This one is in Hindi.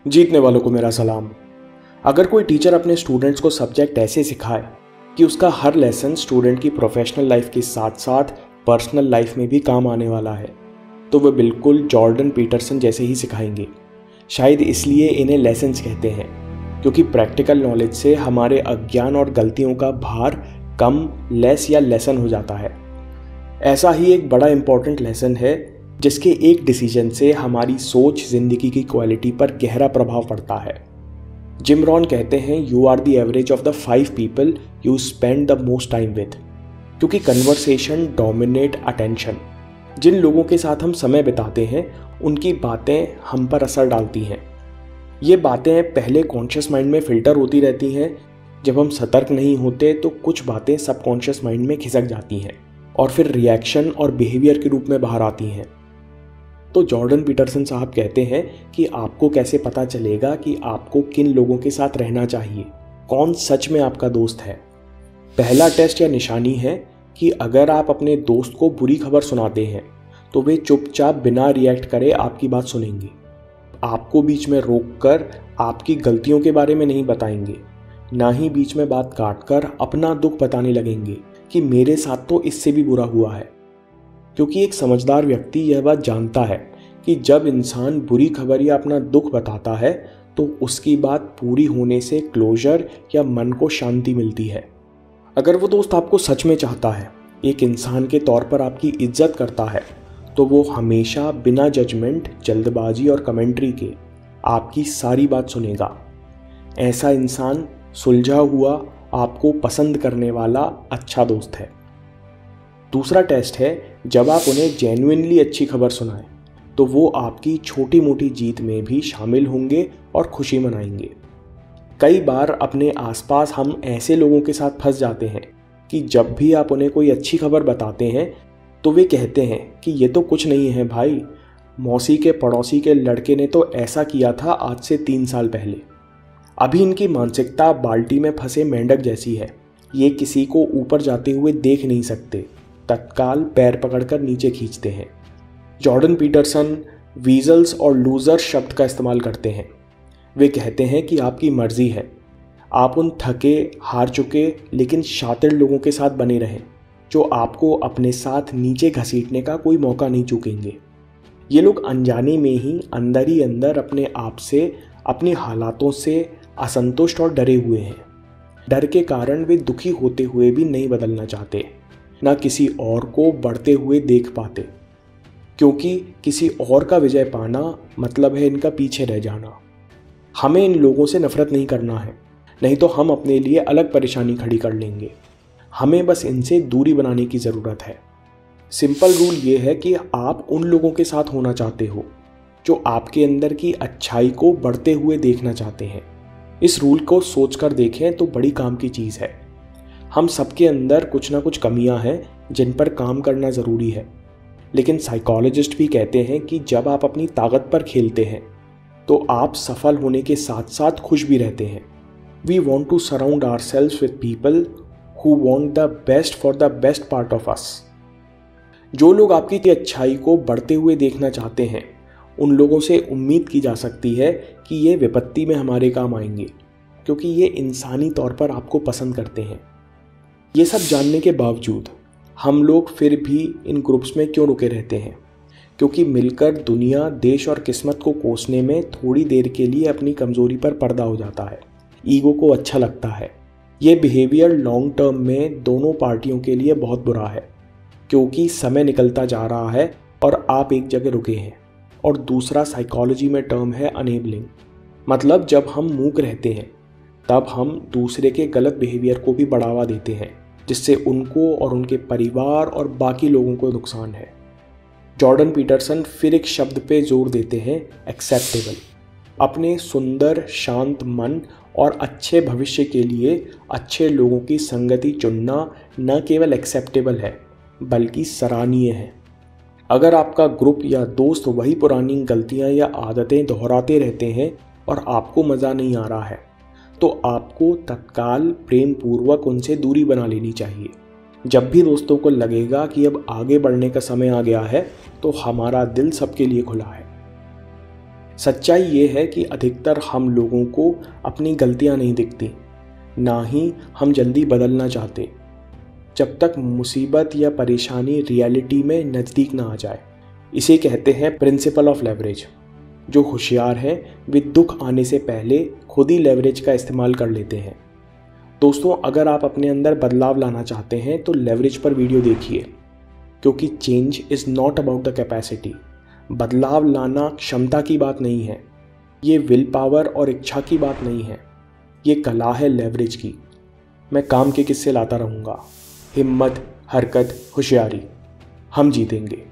जीतने वालों को मेरा सलाम। अगर कोई टीचर अपने स्टूडेंट्स को सब्जेक्ट ऐसे सिखाए कि उसका हर लेसन स्टूडेंट की प्रोफेशनल लाइफ के साथ साथ पर्सनल लाइफ में भी काम आने वाला है, तो वे बिल्कुल जॉर्डन पीटरसन जैसे ही सिखाएंगे। शायद इसलिए इन्हें लेसन्स कहते हैं, क्योंकि प्रैक्टिकल नॉलेज से हमारे अज्ञान और गलतियों का भार कम, लेस या लेसन हो जाता है। ऐसा ही एक बड़ा इंपॉर्टेंट लेसन है जिसके एक डिसीजन से हमारी सोच, जिंदगी की क्वालिटी पर गहरा प्रभाव पड़ता है। जिम रॉन कहते हैं, you are the average of the 5 people you spend the most time with, क्योंकि कन्वर्सेशन डोमिनेट अटेंशन। जिन लोगों के साथ हम समय बिताते हैं उनकी बातें हम पर असर डालती हैं। ये बातें पहले कॉन्शियस माइंड में फिल्टर होती रहती हैं। जब हम सतर्क नहीं होते तो कुछ बातें सबकॉन्शियस माइंड में खिसक जाती हैं और फिर रिएक्शन और बिहेवियर के रूप में बाहर आती हैं। तो जॉर्डन पीटरसन साहब कहते हैं कि आपको कैसे पता चलेगा कि आपको किन लोगों के साथ रहना चाहिए, कौन सच में आपका दोस्त है। पहला टेस्ट या निशानी है कि अगर आप अपने दोस्त को बुरी खबर सुनाते हैं तो वे चुपचाप बिना रिएक्ट करे आपकी बात सुनेंगे। आपको बीच में रोककर आपकी गलतियों के बारे में नहीं बताएंगे, ना ही बीच में बात काटकर अपना दुख बताने लगेंगे कि मेरे साथ तो इससे भी बुरा हुआ है। क्योंकि एक समझदार व्यक्ति यह बात जानता है कि जब इंसान बुरी खबर या अपना दुख बताता है तो उसकी बात पूरी होने से क्लोजर या मन को शांति मिलती है। अगर वो दोस्त आपको सच में चाहता है, एक इंसान के तौर पर आपकी इज्जत करता है, तो वो हमेशा बिना जजमेंट, जल्दबाजी और कमेंट्री के आपकी सारी बात सुनेगा। ऐसा इंसान सुलझा हुआ, आपको पसंद करने वाला अच्छा दोस्त है। दूसरा टेस्ट है, जब आप उन्हें जेन्युइनली अच्छी खबर सुनाएं तो वो आपकी छोटी मोटी जीत में भी शामिल होंगे और खुशी मनाएंगे। कई बार अपने आसपास हम ऐसे लोगों के साथ फंस जाते हैं कि जब भी आप उन्हें कोई अच्छी खबर बताते हैं तो वे कहते हैं कि ये तो कुछ नहीं है भाई, मौसी के पड़ोसी के लड़के ने तो ऐसा किया था आज से 3 साल पहले। अभी इनकी मानसिकता बाल्टी में फंसे मेंढक जैसी है। ये किसी को ऊपर जाते हुए देख नहीं सकते, तत्काल पैर पकड़कर नीचे खींचते हैं। जॉर्डन पीटरसन वीजल्स और लूजर शब्द का इस्तेमाल करते हैं। वे कहते हैं कि आपकी मर्जी है, आप उन थके, हार चुके लेकिन शातिर लोगों के साथ बने रहें जो आपको अपने साथ नीचे घसीटने का कोई मौका नहीं चूकेंगे। ये लोग अनजाने में ही अंदर अपने आप से, अपनी हालातों से असंतुष्ट और डरे हुए हैं। डर के कारण वे दुखी होते हुए भी नहीं बदलना चाहते, ना किसी और को बढ़ते हुए देख पाते, क्योंकि किसी और का विजय पाना मतलब है इनका पीछे रह जाना। हमें इन लोगों से नफरत नहीं करना है, नहीं तो हम अपने लिए अलग परेशानी खड़ी कर लेंगे। हमें बस इनसे दूरी बनाने की ज़रूरत है। सिंपल रूल ये है कि आप उन लोगों के साथ होना चाहते हो जो आपके अंदर की अच्छाई को बढ़ते हुए देखना चाहते हैं। इस रूल को सोचकर देखें तो बड़ी काम की चीज़ है। हम सबके अंदर कुछ ना कुछ कमियां हैं जिन पर काम करना ज़रूरी है, लेकिन साइकोलॉजिस्ट भी कहते हैं कि जब आप अपनी ताकत पर खेलते हैं तो आप सफल होने के साथ साथ खुश भी रहते हैं। We want to surround ourselves with people who want the best for the best part of us. जो लोग आपकी अच्छाई को बढ़ते हुए देखना चाहते हैं, उन लोगों से उम्मीद की जा सकती है कि ये विपत्ति में हमारे काम आएंगे, क्योंकि ये इंसानी तौर पर आपको पसंद करते हैं। ये सब जानने के बावजूद हम लोग फिर भी इन ग्रुप्स में क्यों रुके रहते हैं? क्योंकि मिलकर दुनिया, देश और किस्मत को कोसने में थोड़ी देर के लिए अपनी कमज़ोरी पर पर्दा हो जाता है। ईगो को अच्छा लगता है। ये बिहेवियर लॉन्ग टर्म में दोनों पार्टियों के लिए बहुत बुरा है, क्योंकि समय निकलता जा रहा है और आप एक जगह रुके हैं। और दूसरा साइकोलॉजी में टर्म है अनेबलिंग, मतलब जब हम मूक रहते हैं तब हम दूसरे के गलत बिहेवियर को भी बढ़ावा देते हैं, जिससे उनको और उनके परिवार और बाकी लोगों को नुकसान है। जॉर्डन पीटरसन फिर एक शब्द पे जोर देते हैं, एक्सेप्टेबल। अपने सुंदर, शांत मन और अच्छे भविष्य के लिए अच्छे लोगों की संगति चुनना न केवल एक्सेप्टेबल है बल्कि सराहनीय है। अगर आपका ग्रुप या दोस्त वही पुरानी गलतियां या आदतें दोहराते रहते हैं और आपको मज़ा नहीं आ रहा है, तो आपको तत्काल प्रेम पूर्वक उनसे दूरी बना लेनी चाहिए। जब भी दोस्तों को लगेगा कि अब आगे बढ़ने का समय आ गया है, तो हमारा दिल सबके लिए खुला है। सच्चाई ये है कि अधिकतर हम लोगों को अपनी गलतियां नहीं दिखती, ना ही हम जल्दी बदलना चाहते, जब तक मुसीबत या परेशानी रियलिटी में नज़दीक ना आ जाए। इसे कहते हैं प्रिंसिपल ऑफ लेवरेज। जो होशियार हैं वे दुख आने से पहले खुद ही लेवरेज का इस्तेमाल कर लेते हैं। दोस्तों, अगर आप अपने अंदर बदलाव लाना चाहते हैं तो लेवरेज पर वीडियो देखिए, क्योंकि change is not about the capacity. बदलाव लाना क्षमता की बात नहीं है, ये विल पावर और इच्छा की बात नहीं है, ये कला है लेवरेज की। मैं काम के किस्से लाता रहूँगा। हिम्मत, हरकत, होशियारी, हम जीतेंगे।